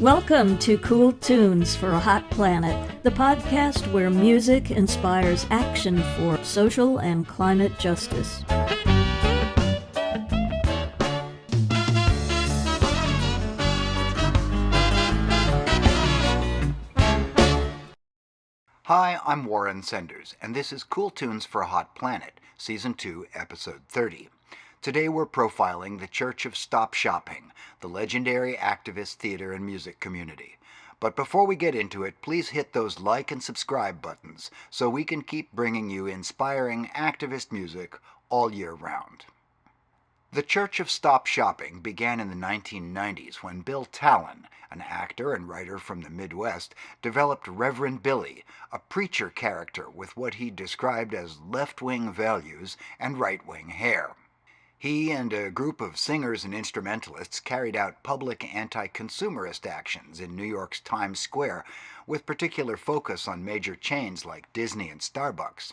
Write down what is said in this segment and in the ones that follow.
Welcome to Cool Tunes for a Hot Planet, the podcast where music inspires action for social and climate justice. Hi, I'm Warren Senders, and this is Cool Tunes for a Hot Planet, Season 2, Episode 30. Today we're profiling the Church of Stop Shopping, the legendary activist theater and music community. But before we get into it, please hit those like and subscribe buttons so we can keep bringing you inspiring activist music all year round. The Church of Stop Shopping began in the 1990s when Bill Talen, an actor and writer from the Midwest, developed Reverend Billy, a preacher character with what he described as left-wing values and right-wing hair. He and a group of singers and instrumentalists carried out public anti-consumerist actions in New York's Times Square, with particular focus on major chains like Disney and Starbucks.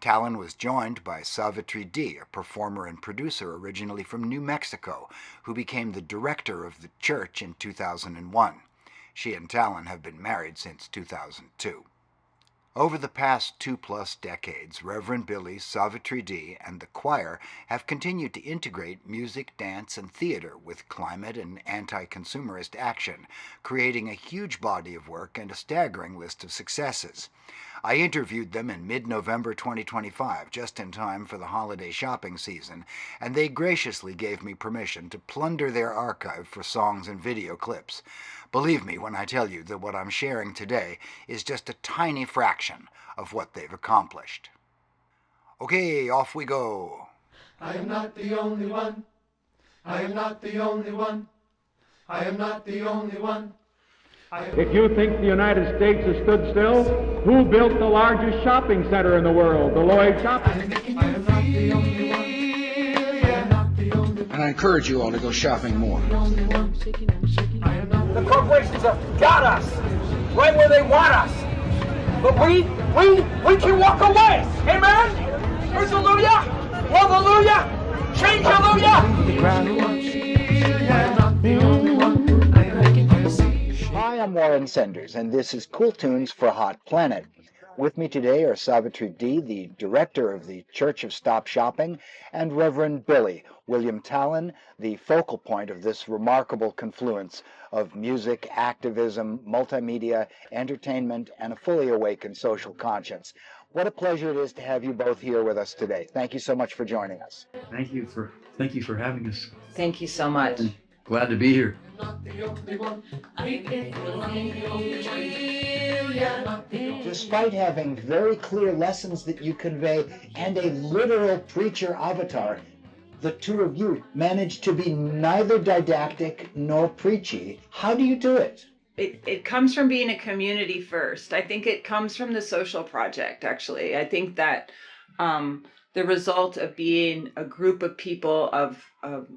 Talen was joined by Savitri D, a performer and producer originally from New Mexico, who became the director of the church in 2001. She and Talen have been married since 2002. Over the past 2+ decades, Reverend Billy, Savitri D, and the choir have continued to integrate music, dance, and theater with climate and anti-consumerist action, creating a huge body of work and a staggering list of successes. I interviewed them in mid-November 2025, just in time for the holiday shopping season, and they graciously gave me permission to plunder their archive for songs and video clips. Believe me when I tell you that what I'm sharing today is just a tiny fraction of what they've accomplished. Okay, off we go. I am not the only one. I am not the only one. I am not the only one. If you think the United States has stood still, who built the largest shopping center in the world, the Lloyd Shopping? I am not the only one. I am not the only one. And I encourage you all to go shopping more. The corporations have got us right where they want us. But we can walk away. Amen? Praise hallelujah. Love hallelujah. Change hallelujah. Hi, I'm Warren Senders, and this is Cool Tunes for a Hot Planet. With me today are Savitri D, the director of the Church of Stop Shopping, and Reverend Billy, William Talen, the focal point of this remarkable confluence of music, activism, multimedia, entertainment, and a fully awakened social conscience. What a pleasure it is to have you both here with us today. Thank you so much for joining us. Thank you for having us. Thank you so much. Glad to be here. Despite having very clear lessons that you convey and a literal preacher avatar, the two of you manage to be neither didactic nor preachy. How do you do it? It comes from being a community first. I think it comes from the social project, actually. I think that the result of being a group of people of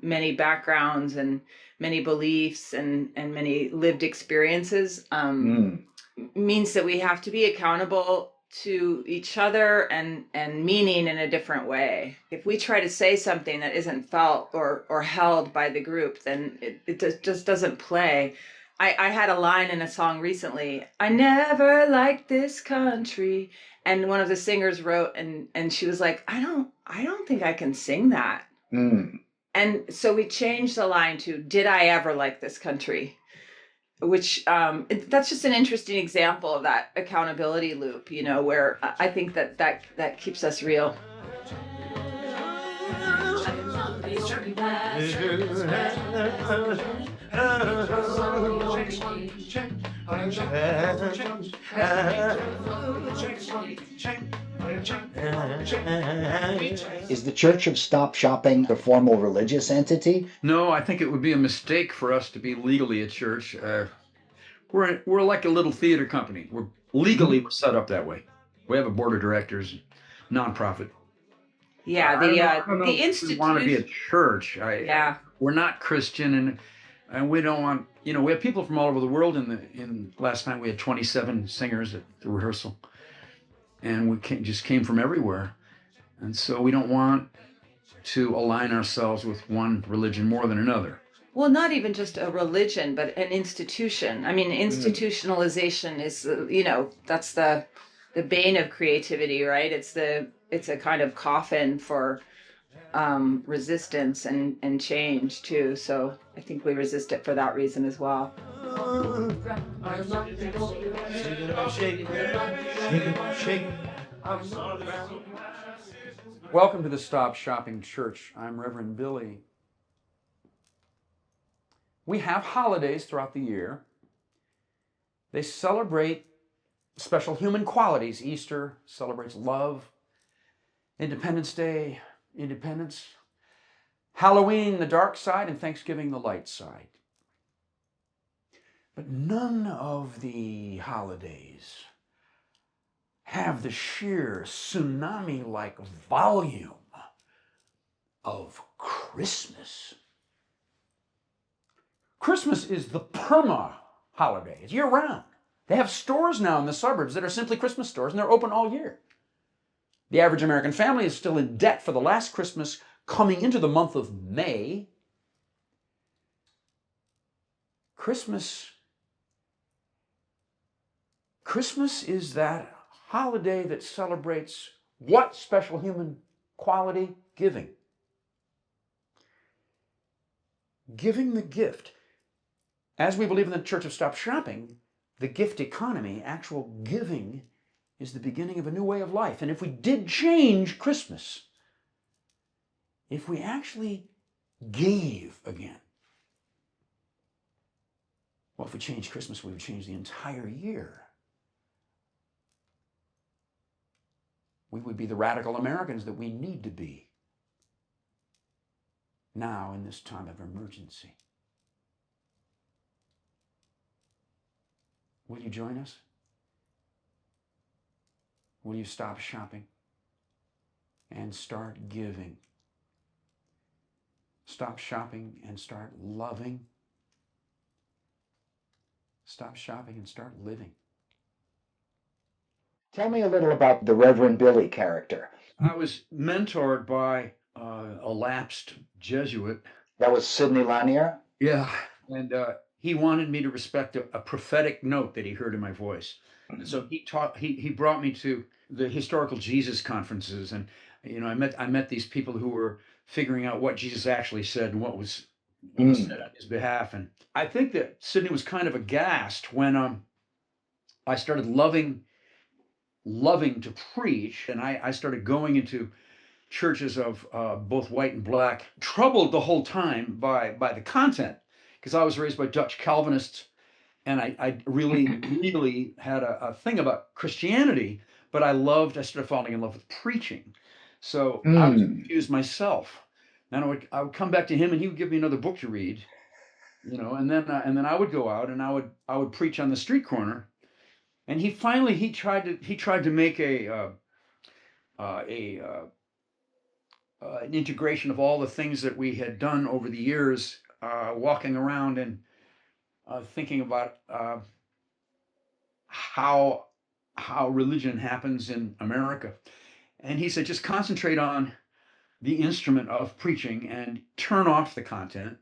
many backgrounds and many beliefs and many lived experiences means that we have to be accountable to each other and meaning in a different way. If we try to say something that isn't felt or held by the group, then it just doesn't play. I had a line in a song recently, I never liked this country. And one of the singers wrote, and she was like, I don't think I can sing that. And so we changed the line to, did I ever like this country? Which that's just an interesting example of that accountability loop, where I think that keeps us real. Is the Church of Stop Shopping a formal religious entity? No, I think it would be a mistake for us to be legally a church. We're like a little theater company. We're legally set up that way. We have a board of directors, nonprofit. Yeah, the institute. We want to be a church. We're not Christian, and we don't want. We have people from all over the world. In last night we had 27 singers at the rehearsal, and we just came from everywhere, and so we don't want to align ourselves with one religion more than another. Well, not even just a religion, but an institution. I mean, institutionalization is, that's the bane of creativity, right? It's a kind of coffin for resistance and change too. So I think we resist it for that reason as well. Welcome to the Stop Shopping Church. I'm Reverend Billy. We have holidays throughout the year. They celebrate special human qualities. Easter celebrates love. Independence Day, independence. Halloween, the dark side, and Thanksgiving, the light side. But none of the holidays have the sheer tsunami-like volume of Christmas. Christmas is the perma holiday. It's year-round. They have stores now in the suburbs that are simply Christmas stores, and they're open all year. The average American family is still in debt for the last Christmas coming into the month of May. Christmas is that holiday that celebrates what special human quality? Giving. Giving the gift. As we believe in the Church of Stop Shopping, the gift economy, actual giving, is the beginning of a new way of life. And if we did change Christmas, if we actually gave again, well, if we changed Christmas, we would change the entire year. We would be the radical Americans that we need to be now in this time of emergency. Will you join us? Will you stop shopping and start giving? Stop shopping and start loving. Stop shopping and start living. Tell me a little about the Reverend Billy character. I was mentored by a lapsed Jesuit. That was Sidney Lanier? Yeah. And he wanted me to respect a prophetic note that he heard in my voice. And so he brought me to the historical Jesus conferences, and I met these people who were figuring out what Jesus actually said and what was said on his behalf. And I think that Sidney was kind of aghast when I started loving to preach, and I started going into churches of both white and black, troubled the whole time by the content, because I was raised by Dutch Calvinists, and I really had a thing about Christianity, but I started falling in love with preaching. So I was confused myself. And I would come back to him, and he would give me another book to read, and then I would go out and I would preach on the street corner. And he tried to make an integration of all the things that we had done over the years, walking around and thinking about how religion happens in America. And he said, just concentrate on the instrument of preaching and turn off the content,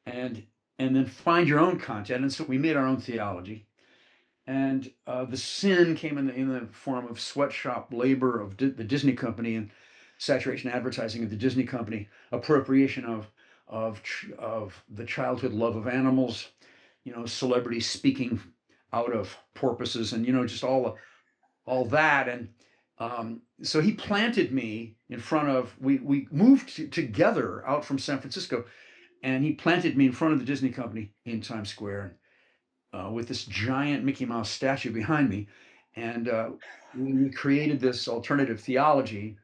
and then find your own content. And so we made our own theology. And the sin came in the form of sweatshop labor of the Disney company and saturation advertising of the Disney company, appropriation of the childhood love of animals, celebrities speaking out of porpoises, and just all that. And so he planted me in front of. We moved together out from San Francisco, and he planted me in front of the Disney company in Times Square. With this giant Mickey Mouse statue behind me, and we created this alternative theology,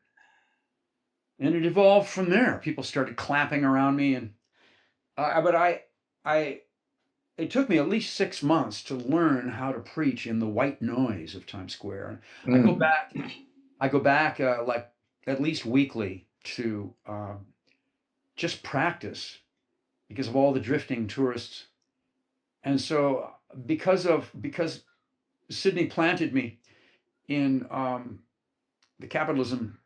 and it evolved from there. People started clapping around me, and it took me at least 6 months to learn how to preach in the white noise of Times Square. And I go back like at least weekly to just practice because of all the drifting tourists. And so because Sidney planted me in the capitalism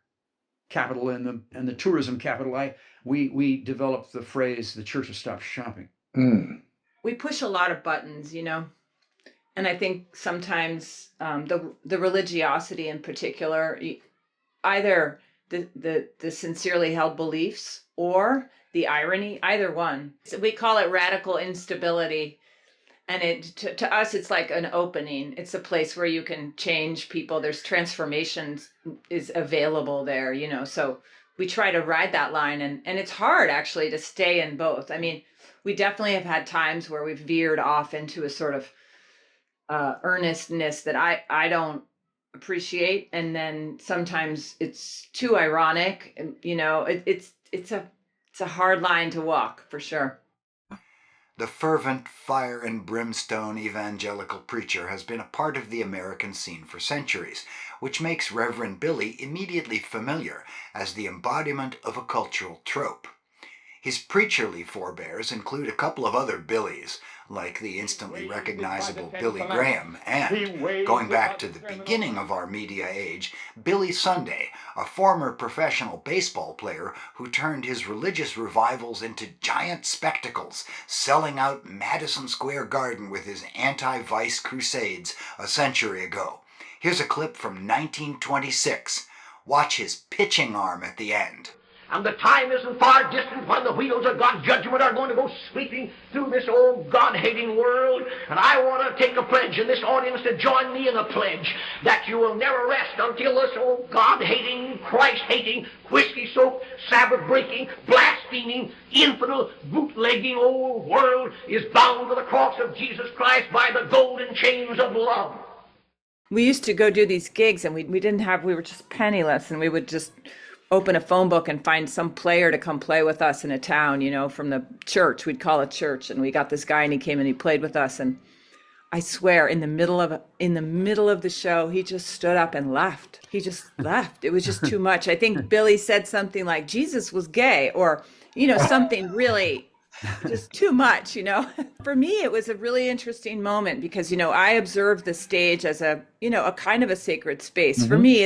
capital and the tourism capital, we developed the phrase, the Church of Stop Shopping. Mm. We push a lot of buttons, and I think sometimes the religiosity in particular, either the sincerely held beliefs or the irony, either one. So we call it radical instability. And to us, it's like an opening. It's a place where you can change people. There's transformations is available there, so we try to ride that line. And it's hard actually to stay in both. I mean, we definitely have had times where we've veered off into a sort of earnestness that I don't appreciate. And then sometimes it's too ironic. And, it's a hard line to walk for sure. The fervent, fire and brimstone evangelical preacher has been a part of the American scene for centuries, which makes Reverend Billy immediately familiar as the embodiment of a cultural trope. His preacherly forebears include a couple of other Billys, like the instantly recognizable Billy Graham, and, going back to the beginning of our media age, Billy Sunday, a former professional baseball player who turned his religious revivals into giant spectacles, selling out Madison Square Garden with his anti-vice crusades a century ago. Here's a clip from 1926. Watch his pitching arm at the end. And the time isn't far distant when the wheels of God's judgment are going to go sweeping through this old God-hating world. And I want to take a pledge in this audience to join me in a pledge that you will never rest until this old God-hating, Christ-hating, whiskey-soaked, Sabbath-breaking, blaspheming, infidel, bootlegging old world is bound to the cross of Jesus Christ by the golden chains of love. We used to go do these gigs and we were just penniless, and we would just open a phone book and find some player to come play with us in a town, from the church. We'd call it church. And we got this guy and he came and he played with us. And I swear in the middle of the show, he just stood up and left. He just left. It was just too much. I think Billy said something like Jesus was gay, or, something really just too much, For me, it was a really interesting moment because, I observed the stage as a kind of a sacred space. Mm-hmm. For me,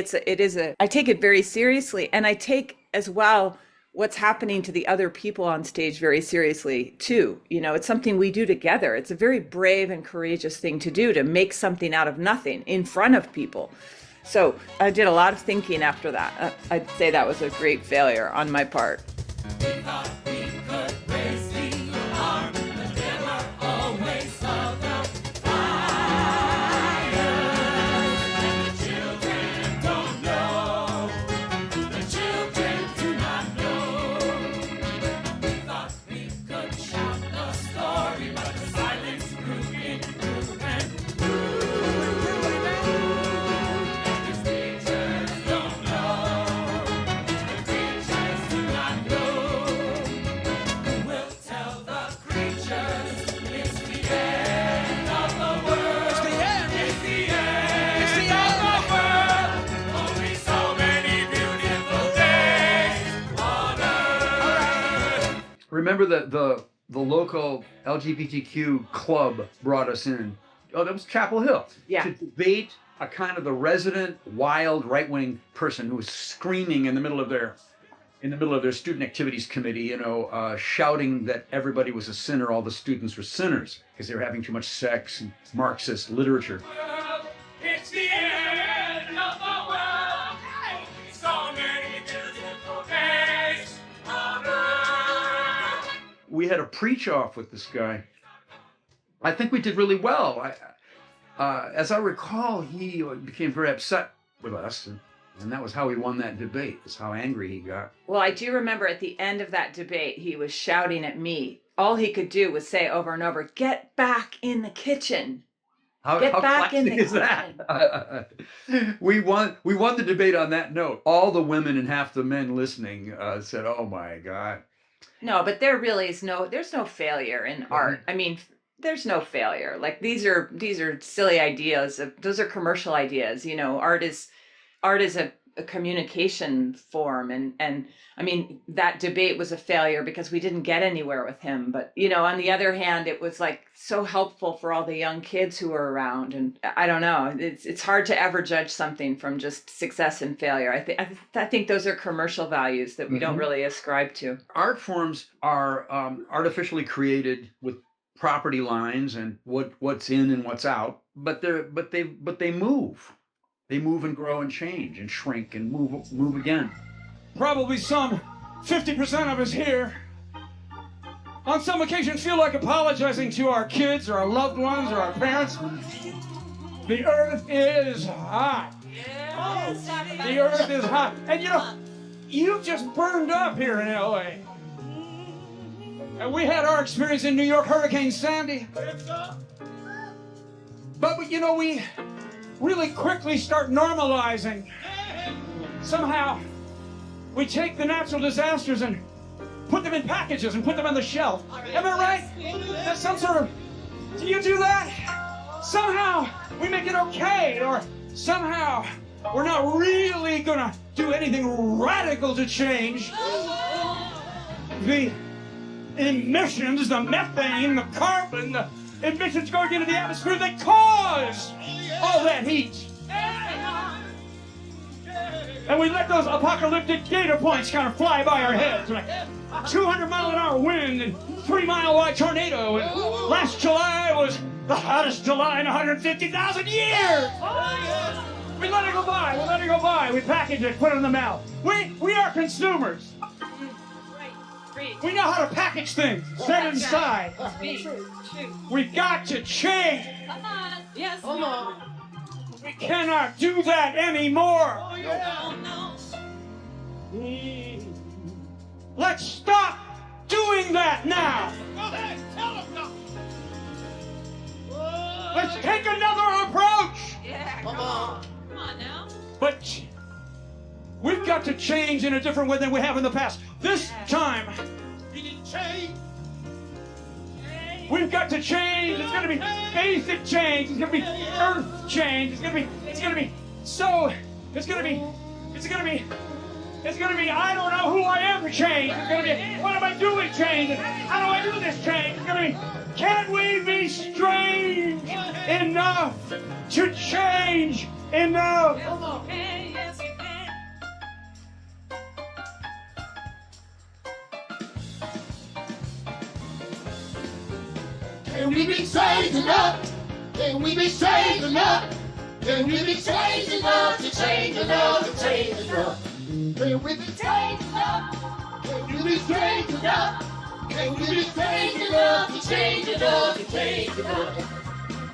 I take it very seriously, and I take as well what's happening to the other people on stage very seriously too. It's something we do together. It's a very brave and courageous thing to do, to make something out of nothing in front of people. So I did a lot of thinking after that. I'd say that was a great failure on my part. Remember that the local LGBTQ club brought us in. Oh, that was Chapel Hill. Yeah. To debate a kind of the resident wild right-wing person who was screaming in the middle of their student activities committee, shouting that everybody was a sinner, all the students were sinners because they were having too much sex and Marxist literature. It's the end of the world. So many beautiful days on earth. We had a preach-off with this guy. I think we did really well. As I recall, he became very upset with us, and that was how he won that debate. That's how angry he got. Well, I do remember at the end of that debate, he was shouting at me. All he could do was say over and over, "Get back in the kitchen. Get back in the kitchen." We won the debate on that note. All the women and half the men listening said, "Oh my God." No, but there really is there's no failure in art. I mean, there's no failure. Like these are silly ideas. Those are commercial ideas. Art is a a communication form. And I mean, that debate was a failure because we didn't get anywhere with him. But, you know, on the other hand, it was like so helpful for all the young kids who were around. And I don't know, it's hard to ever judge something from just success and failure. I think those are commercial values that we don't really ascribe to. Art forms are artificially created with property lines and what's in and what's out, but they move. They move and grow and change and shrink and move again. Probably some 50% of us here on some occasion feel like apologizing to our kids or our loved ones or our parents. The earth is hot. The earth is hot. And you know, you just burned up here in LA. And we had our experience in New York, Hurricane Sandy. But you know, we really quickly start normalizing. Somehow, we take the natural disasters and put them in packages and put them on the shelf. Am I right? That's some sort of... Do you do that? Somehow, we make it okay, or somehow, we're not really gonna do anything radical to change the emissions, the methane, the carbon, the emissions going into the atmosphere that cause all that heat. And we let those apocalyptic data points kind of fly by our heads, like 200-mile-an-hour wind and 3-mile-wide tornado. And last July was the hottest July in 150,000 years. We let it go by. We let it go by. We package it, put it in the mouth. We are consumers. We know how to package things, set it inside. We've got to change. Come on. Yes. Come on. We cannot do that anymore. Let's stop doing that now. Let's take another approach. Yeah. Come on. Come on now. But we've got to change in a different way than we have in the past. This time, we've got to change. It's going to be basic change. It's going to be earth change. It's going to be, I don't know who I am change. It's going to be, what am I doing change? And how do I do this change? It's going to be, can we be strange enough to change enough? Yes, you can. Can we be strange enough? Can we be strange enough? Can we be strange enough to change enough to change enough? Can we be strange enough? Can we be strange enough? Can we be strange enough to change enough to change enough?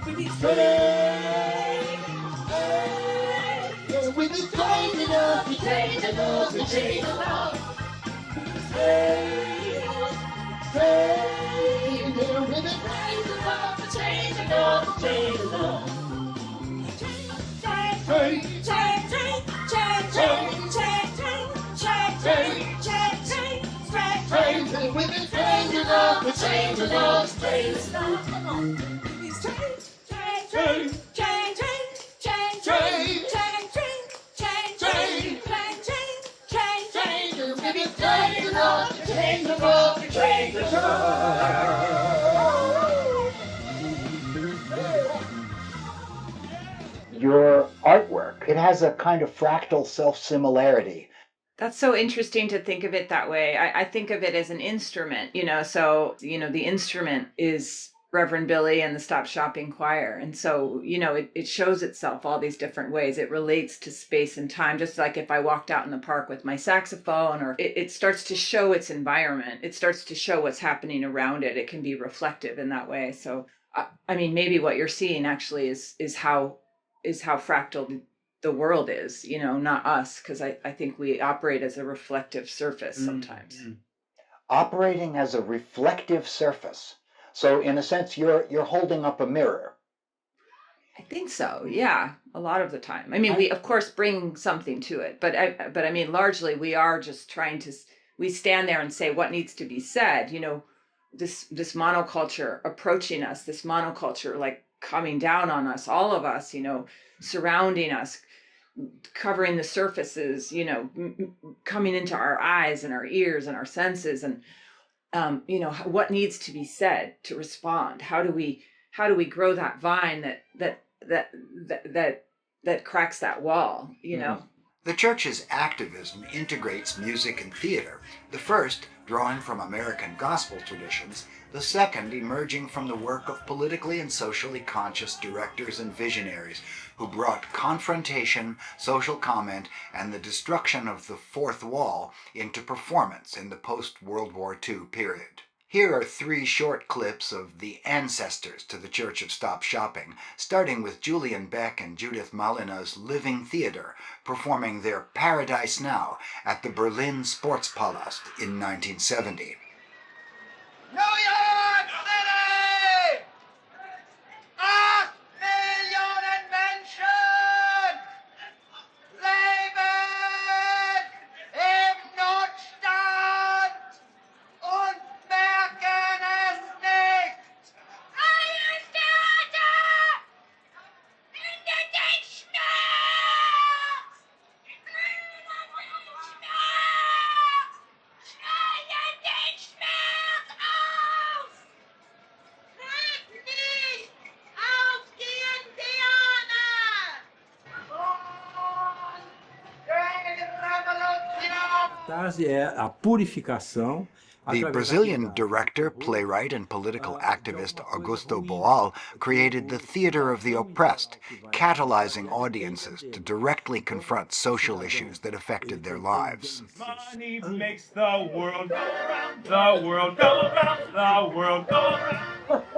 To be strange. Can we be strange enough to change enough to change enough? Strange. Can we be strange enough to change enough to change enough? Change. Can we be strange enough to change enough to change enough? Come on. Change. Your artwork, it has a kind of fractal self-similarity. That's so interesting to think of it that way. I think of it as an instrument, so, the instrument is Reverend Billy and the Stop Shopping Choir. And so, it shows itself all these different ways. It relates to space and time, just like if I walked out in the park with my saxophone, or it starts to show its environment. It starts to show what's happening around it. It can be reflective in that way. So, maybe what you're seeing actually is how fractal the world is, not us, because I think we operate as a reflective surface sometimes. Mm-hmm. Operating as a reflective surface. So in a sense, you're holding up a mirror. I think so, yeah, a lot of the time. We of course bring something to it, but largely we are just we stand there and say what needs to be said. This monoculture approaching us, this monoculture like coming down on us, all of us, surrounding us, covering the surfaces, coming into our eyes and our ears and our senses, and what needs to be said to respond. How do we grow that vine that cracks that wall, The church's activism integrates music and theater, the first drawing from American gospel traditions, the second emerging from the work of politically and socially conscious directors and visionaries who brought confrontation, social comment, and the destruction of the fourth wall into performance in the post-World War II period. Here are 3 short clips of the ancestors to the Church of Stop Shopping, starting with Julian Beck and Judith Malina's Living Theater, performing their Paradise Now at the Berlin Sportspalast in 1970. New York City! 8 Millionen Menschen leben im Notstand und merken es nicht. Alles Theater in den Denkschmerz! Schneiden den Schmerz aus! Hört nicht auf die Indianer! Und gegen Revolution! Catarse é a purificação. The Brazilian director, playwright, and political activist Augusto Boal created the Theater of the Oppressed, catalyzing audiences to directly confront social issues that affected their lives. Money makes the world go round, the world go round, the world go round.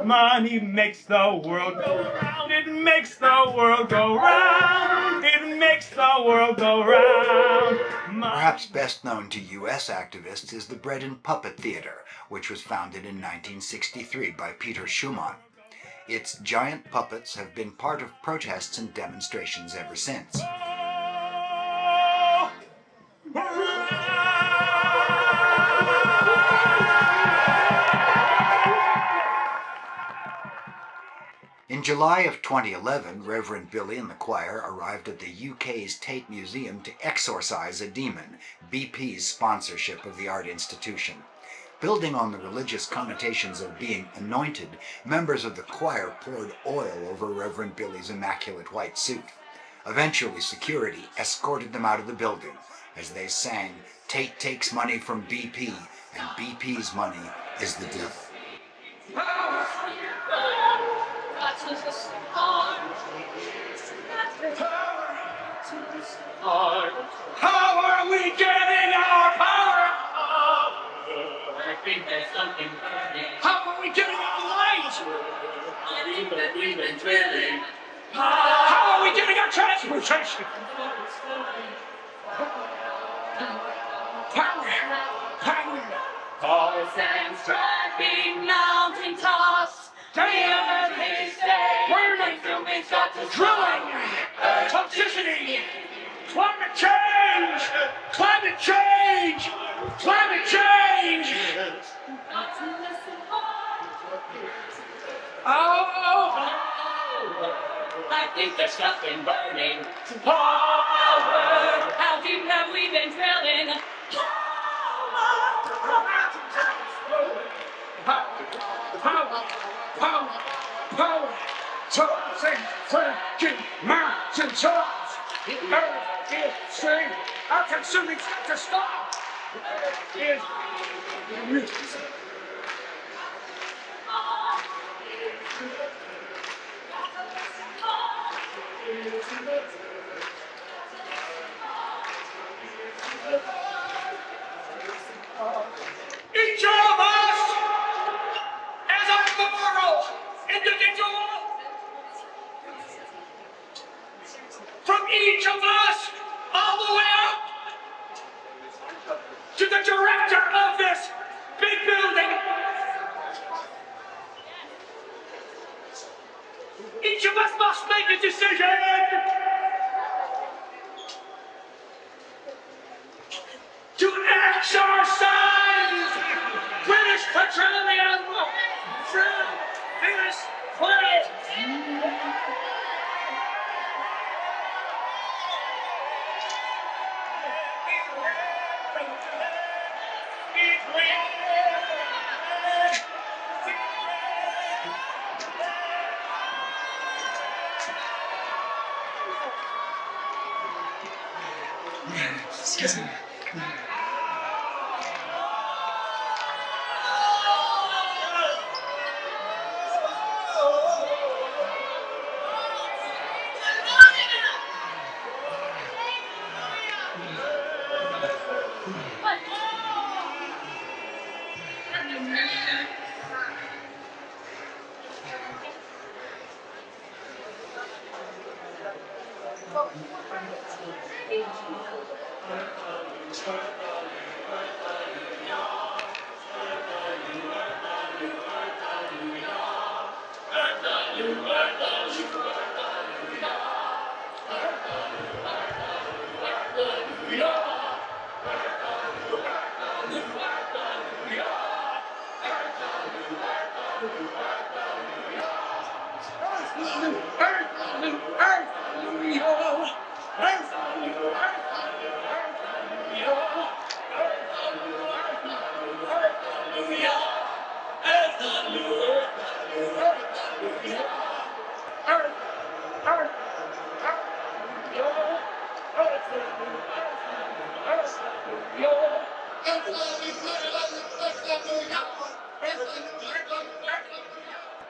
Money makes the world go round, it makes the world go round, it makes the world go round. Perhaps best known to U.S. activists is the Bread and Puppet Theater, which was founded in 1963 by Peter Schumann. Its giant puppets have been part of protests and demonstrations ever since. In July of 2011, Reverend Billy and the choir arrived at the UK's Tate Museum to exorcise a demon, BP's sponsorship of the art institution. Building on the religious connotations of being anointed, members of the choir poured oil over Reverend Billy's immaculate white suit. Eventually, security escorted them out of the building as they sang, "Tate takes money from BP, and BP's money is the devil." How are we getting our power? I think there's something burning. How are we getting our light? I think that we've been drilling. How are we getting our transportation? Power! Horse and striking mountain tops. Damn! They say, Burning! consuming's got to Drilling! Toxicity! Climate change! Climate change! Climate change! Not to listen. Oh! I think there's something burning. Power! How deep have we been drilling? Power! Toxic mountain tops! The earth is saying our consuming got to stop! The earth is... Each of us, as a moral individual, from each of us, all the way up to the director of this big building. Each of us must make a decision. To exercise British petroleum through this place. Excuse me.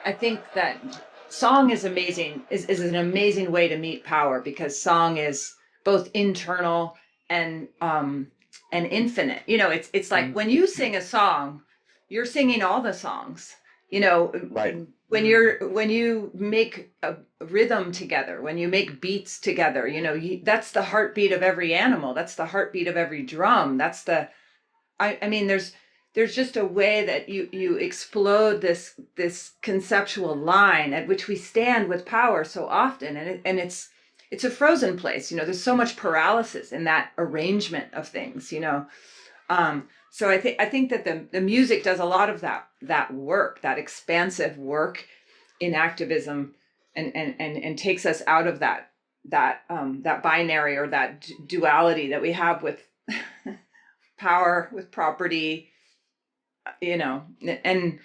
I think that song is amazing, is an amazing way to meet power, because song is both internal and infinite. You know, it's like when you sing a song, you're singing all the songs. You know, Right. when you make a rhythm together, when you make beats together, you know, that's the heartbeat of every animal. That's the heartbeat of every drum. That's the, I mean, there's just a way that you explode this conceptual line at which we stand with power so often, and it's a frozen place. You know, there's so much paralysis in that arrangement of things. You know, so I think that the music does a lot of that work, that expansive work in activism, and takes us out of that binary or that duality that we have with power, with property. You know, and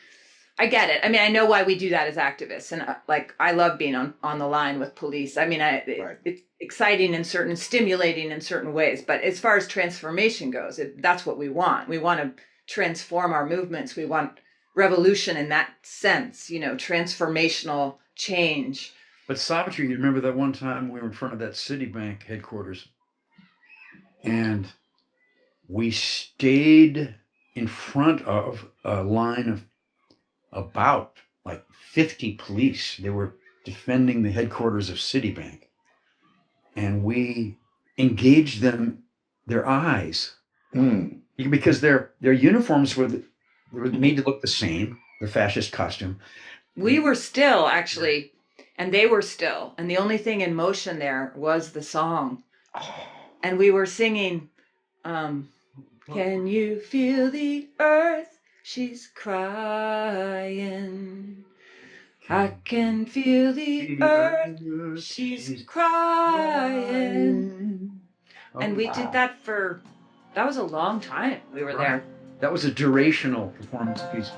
I get it. I mean, I know why we do that as activists, and like I love being on the line with police. I mean, it's exciting and stimulating in certain ways. But as far as transformation goes, that's what we want. We want to transform our movements. We want revolution in that sense. You know, transformational change. But Savitri, you remember that one time we were in front of that Citibank headquarters, and we stayed in front of a line of about like 50 police. They were defending the headquarters of Citibank. And we engaged their eyes. Because their uniforms were made to look the same, the fascist costume. We were still, actually, and they were still. And the only thing in motion there was the song. And we were singing, can you feel the earth? She's crying. I can feel the earth. She's crying. And we did that that was a long time we were there. That was a durational performance piece.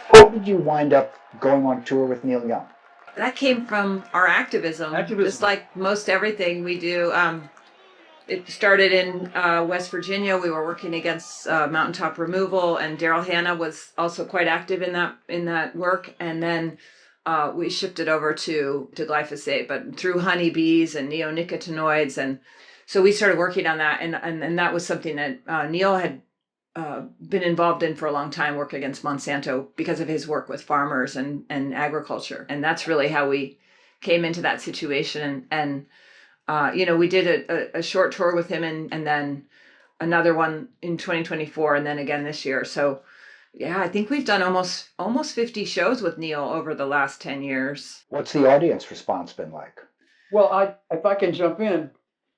How did you wind up going on tour with Neil Young? That came from our activism. Just like most everything we do. It started in West Virginia. We were working against mountaintop removal, and Daryl Hannah was also quite active in that work. And then we shifted over to glyphosate, but through honeybees and neonicotinoids, and so we started working on that. And that was something that Neil had been involved in for a long time, work against Monsanto because of his work with farmers and agriculture. And that's really how we came into that situation. And you know, we did a short tour with him and then another one in 2024 and then again this year. So yeah, I think we've done almost 50 shows with Neil over the last 10 years. What's the audience response been like? Well, if I can jump in,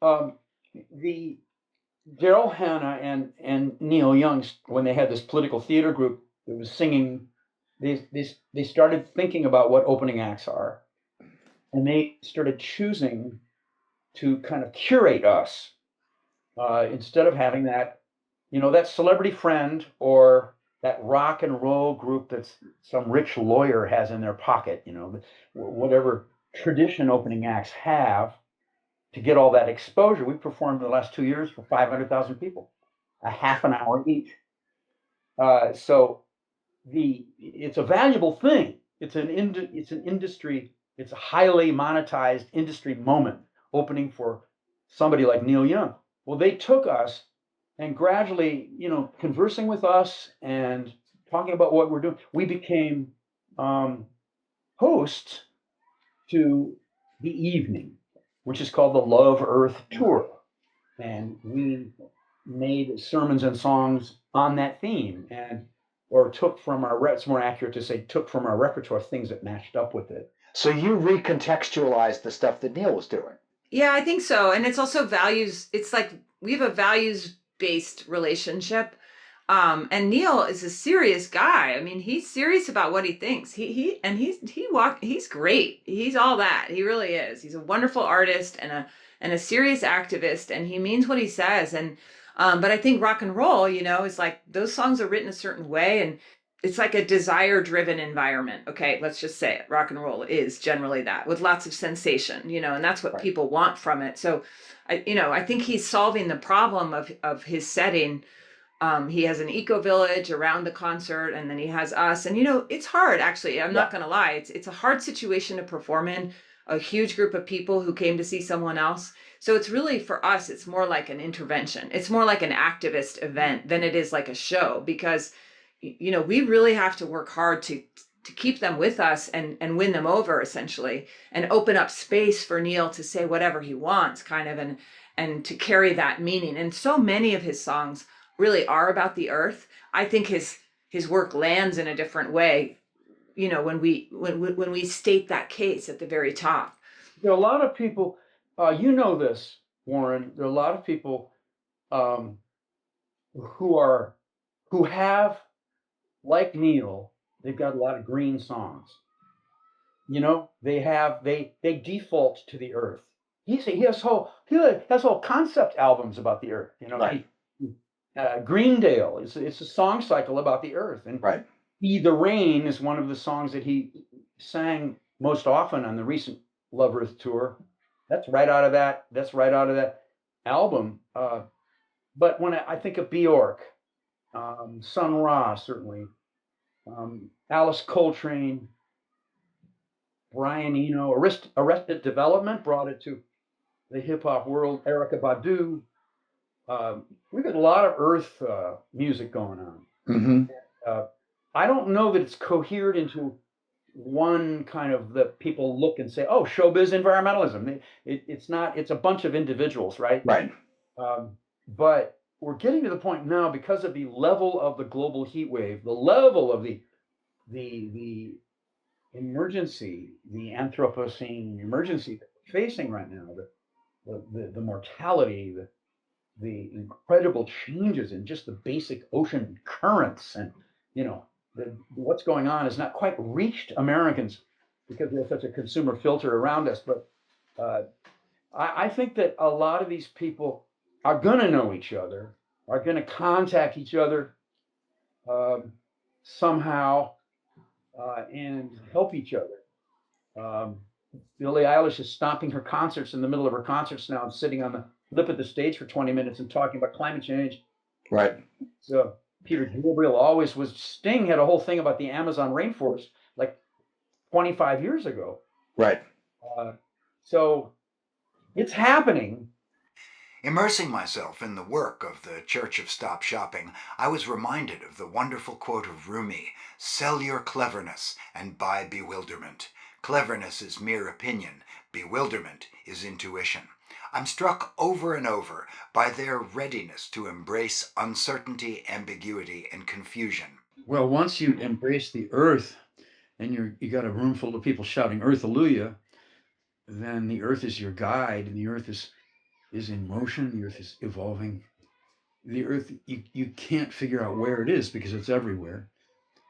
the Daryl Hannah and Neil Young, when they had this political theater group that was singing, they started thinking about what opening acts are, and they started choosing to kind of curate us instead of having that, that celebrity friend or that rock and roll group that some rich lawyer has in their pocket, whatever tradition opening acts have to get all that exposure. We performed in the last 2 years for 500,000 people, a half an hour each. So it's a valuable thing. It's an industry. It's a highly monetized industry moment opening for somebody like Neil Young. Well, they took us and gradually, conversing with us and talking about what we're doing, we became hosts to the evening, which is called the Love Earth Tour. And we made sermons and songs on that theme, or took from it's more accurate to say took from our repertoire things that matched up with it. So you recontextualized the stuff that Neil was doing. Yeah, I think so. And it's also values. It's like we have a values-based relationship. And Neil is a serious guy. I mean, he's serious about what he thinks. He's great. He's all that. He really is. He's a wonderful artist and a serious activist, and he means what he says. And but I think rock and roll, is like those songs are written a certain way, and it's like a desire-driven environment. Okay, let's just say it. Rock and roll is generally that, with lots of sensation, and that's what people want from it. So, I think he's solving the problem of his setting. He has an eco village around the concert, and then he has us. And it's hard, actually. I'm not going to lie. It's a hard situation to perform in. A huge group of people who came to see someone else. So it's really, for us, it's more like an intervention. It's more like an activist event than it is like a show, because we really have to work hard to keep them with us and win them over, essentially, and open up space for Neil to say whatever he wants, kind of, and to carry that meaning. And so many of his songs really are about the earth. I think his work lands in a different way, when we state that case at the very top. There are a lot of people, this, Warren. There are a lot of people who have, like Neil, they've got a lot of green songs. They default to the earth. He has whole concept albums about the earth. Right. Greendale it's a song cycle about the earth, and right. Be the Rain is one of the songs that he sang most often on the recent Love Earth tour. That's right out of that album. But when I think of Bjork, Sun Ra, certainly, Alice Coltrane, Brian Eno, Arrested Development brought it to the hip hop world. Erykah Badu. We've got a lot of earth music going on. Mm-hmm. I don't know that it's cohered into one kind of that people look and say, oh, showbiz environmentalism. It's not. It's a bunch of individuals, right? Right. But we're getting to the point now, because of the level of the global heat wave, the level of the emergency, the Anthropocene emergency that we're facing right now, the mortality, the incredible changes in just the basic ocean currents, and what's going on has not quite reached Americans because we have such a consumer filter around us. But I think that a lot of these people are going to know each other, are going to contact each other somehow and help each other. Billie Eilish is stopping her concerts in the middle of her concerts now and sitting on the lip of the stage for 20 minutes and talking about climate change. Right. So Peter Gabriel Sting had a whole thing about the Amazon rainforest like 25 years ago. Right. So it's happening. Immersing myself in the work of the Church of Stop Shopping, I was reminded of the wonderful quote of Rumi, "Sell your cleverness and buy bewilderment. Cleverness is mere opinion, bewilderment is intuition." I'm struck over and over by their readiness to embrace uncertainty, ambiguity, and confusion. Well, once you embrace the earth, and you got a room full of people shouting "Earth, Alleluia," then the earth is your guide, and the earth is is in motion. The earth is evolving. The earth, you can't figure out where it is because it's everywhere.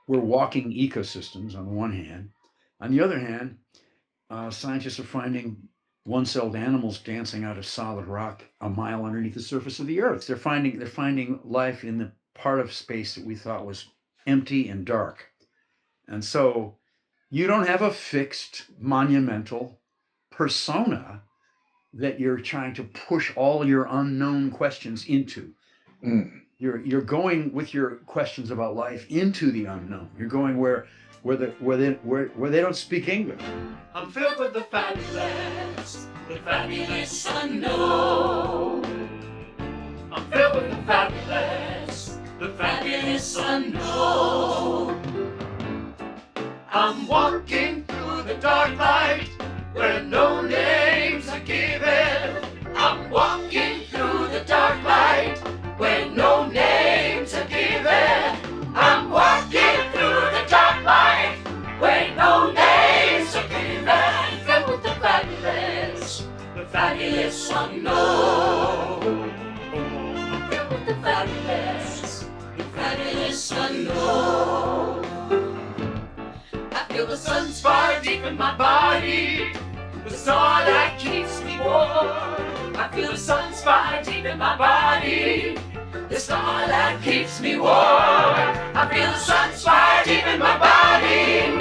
We're walking ecosystems on the one hand. On the other hand, scientists are finding one-celled animals dancing out of solid rock a mile underneath the surface of the earth. They're finding life in the part of space that we thought was empty and dark. And so you don't have a fixed monumental persona that you're trying to push all your unknown questions into. You're going with your questions about life into the unknown. You're going where they don't speak English. I'm filled with the fabulous unknown. I'm filled with the fabulous unknown. I'm walking through the dark light where no names are given. I'm walking through the dark light where no names are given. I'm walking through the dark light where no names are given. Filled with the fabulous unknown. Filled with the fabulous unknown. I feel the sun's fire deep in my body, the star that keeps me warm. I feel the sun's fire deep in my body, the star that keeps me warm. I feel the sun's fire deep in my body,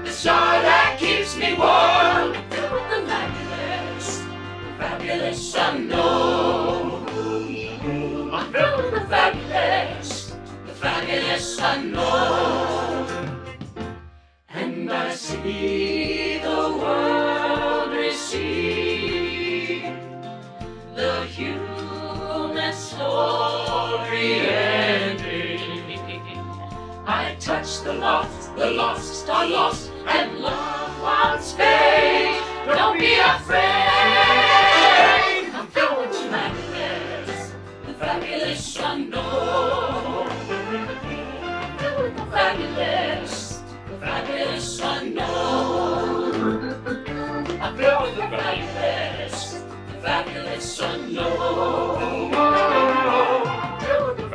the star that keeps me warm. Filled with the fabulous unknown. I'm filled with the fabulous unknown. And I see the world receive the human story ending. I touch the lost are lost, and loved ones fade. Don't be afraid. I'm filled with the fabulous unknown. I'm filled with the fabulous unknown. I'm filled with the fabulous unknown. I'm filled with the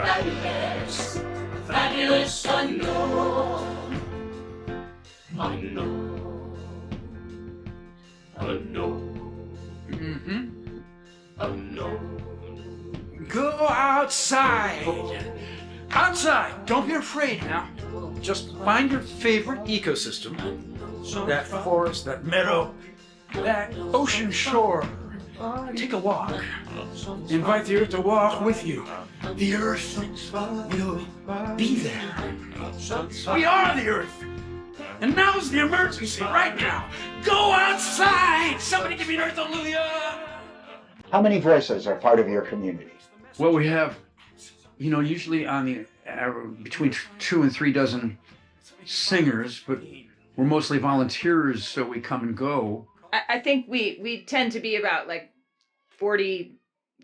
fabulous unknown. Unknown. Go outside. Don't be afraid now. Just find your favorite ecosystem. That forest, that meadow, that ocean shore. Take a walk. Invite the earth to walk with you. The earth will be there. We are the earth. And now's the emergency, right now. Go outside. Somebody give me an earth hallelujah. How many voices are part of your community? Well, we have, usually on the between 2 and 3 dozen singers, but we're mostly volunteers, so we come and go. I think we tend to be about like 40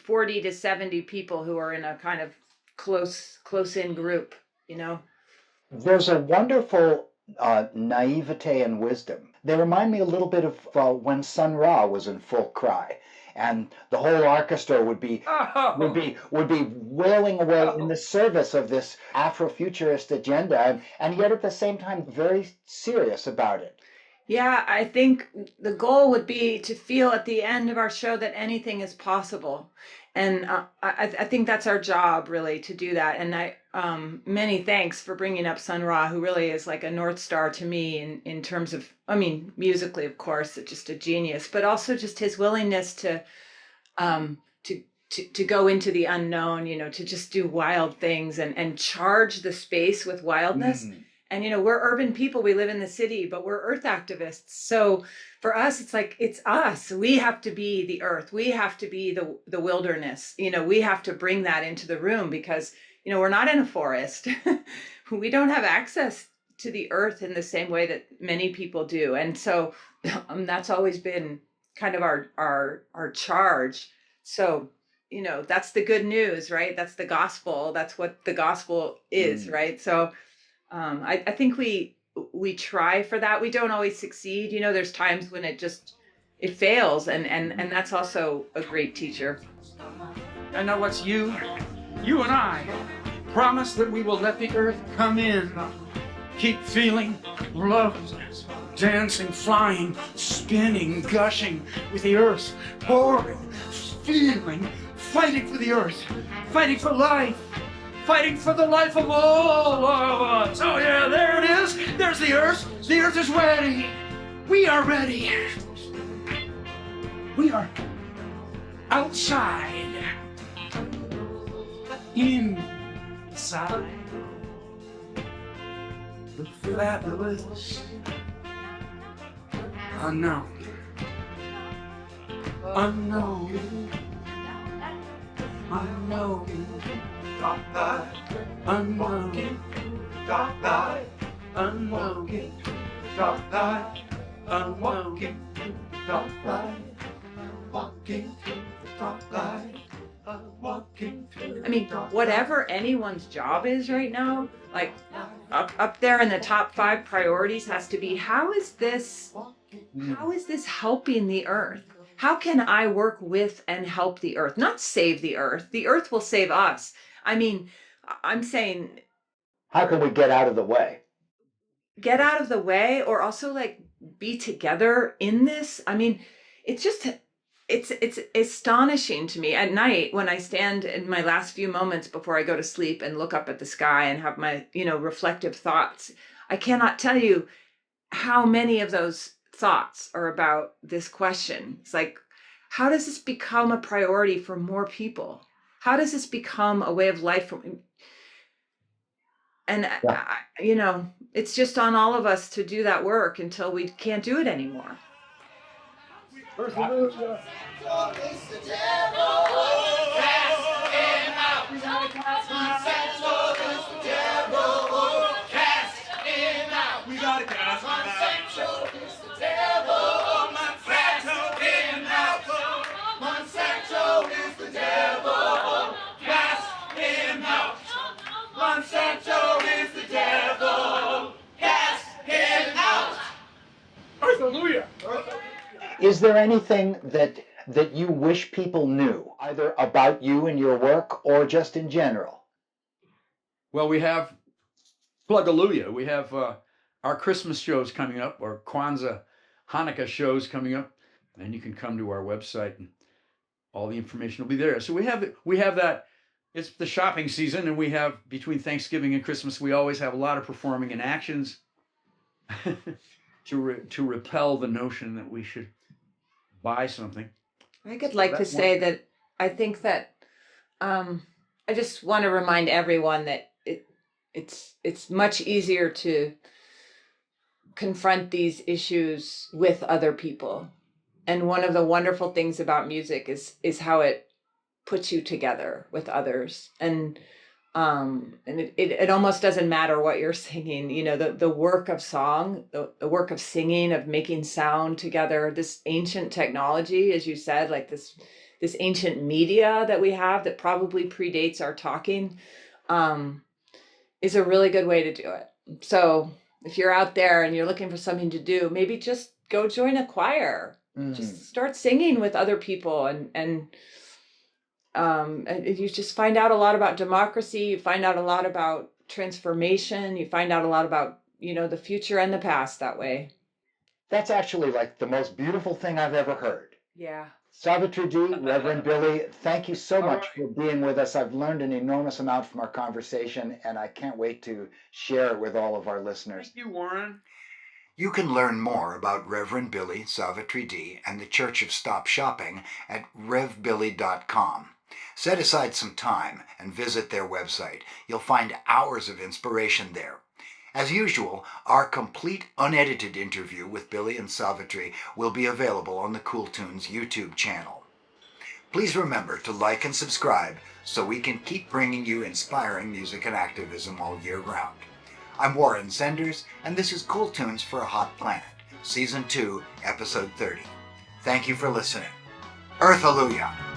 to 70 people who are in a kind of close-in group, There's a wonderful naivete and wisdom. They remind me a little bit of when Sun Ra was in full cry, and the whole orchestra would be wailing away in the service of this Afrofuturist agenda, and yet at the same time very serious about it. Yeah, I think the goal would be to feel at the end of our show that anything is possible. And I think that's our job, really, to do that. And many thanks for bringing up Sun Ra, who really is like a North Star to me in terms of, musically, of course, just a genius, but also just his willingness to go into the unknown, to just do wild things and charge the space with wildness. And, we're urban people. We live in the city, but we're earth activists. So for us, it's like, it's us. We have to be the earth. We have to be the wilderness. We have to bring that into the room because, we're not in a forest. We don't have access to the earth in the same way that many people do. And so that's always been kind of our charge. So, that's the good news, right? That's the gospel. That's what the gospel is, right? So I think we try for that. We don't always succeed. There's times when it it fails, and that's also a great teacher. I know it's you and I promise that we will let the earth come in. Keep feeling, loved, dancing, flying, spinning, gushing with the earth, pouring, feeling, fighting for the earth, fighting for life, fighting for the life of all of us. Oh yeah, there it is. There's the earth. The earth is ready. We are ready. We are outside. Inside. The fabulous unknown. Unknown. Unknown. Dark night. Unknown. Dark night. Unknown. Dark night. Unknown. Dark night. Walking through the dark light. I mean, whatever anyone's job is right now, like up there in the top 5 priorities has to be, how is this helping the earth? How can I work with and help the earth? Not save the earth. The earth will save us. I mean, I'm saying, How can we get out of the way? get out of the way, or also like be together in this. I mean, it's astonishing to me at night when I stand in my last few moments before I go to sleep and look up at the sky and have my, reflective thoughts. I cannot tell you how many of those thoughts are about this question. It's like, how does this become a priority for more people? How does this become a way of life? And, it's just on all of us to do that work until we can't do it anymore. Is there anything that you wish people knew, either about you and your work or just in general? Well, we have Plug-a-Luya. We have our Christmas shows coming up, or Kwanzaa, Hanukkah shows coming up, and you can come to our website and all the information will be there. So we have that. It's the shopping season, and we have, between Thanksgiving and Christmas, we always have a lot of performing and actions to repel the notion that we should buy something. I could like to say that I think that I just want to remind everyone that it's much easier to confront these issues with other people. And one of the wonderful things about music is how it puts you together with others. And it almost doesn't matter what you're singing, the work of song, the work of singing, of making sound together, this ancient technology, as you said, like this ancient media that we have that probably predates our talking, is a really good way to do it. So if you're out there and you're looking for something to do, maybe just go join a choir, just start singing with other people, and you just find out a lot about democracy. You find out a lot about transformation. You find out a lot about, the future and the past that way. That's actually like the most beautiful thing I've ever heard. Yeah. Savitri D, Reverend Billy, thank you so much for being with us. I've learned an enormous amount from our conversation, and I can't wait to share it with all of our listeners. Thank you, Warren. You can learn more about Reverend Billy, Savitri D, and the Church of Stop Shopping at revbilly.com. Set aside some time and visit their website. You'll find hours of inspiration there. As usual, our complete unedited interview with Billy and Savitri will be available on the Cool Tunes YouTube channel. Please remember to like and subscribe so we can keep bringing you inspiring music and activism all year round. I'm Warren Senders, and this is Cool Tunes for a Hot Planet, Season 2, Episode 30. Thank you for listening. Earth-a-luya!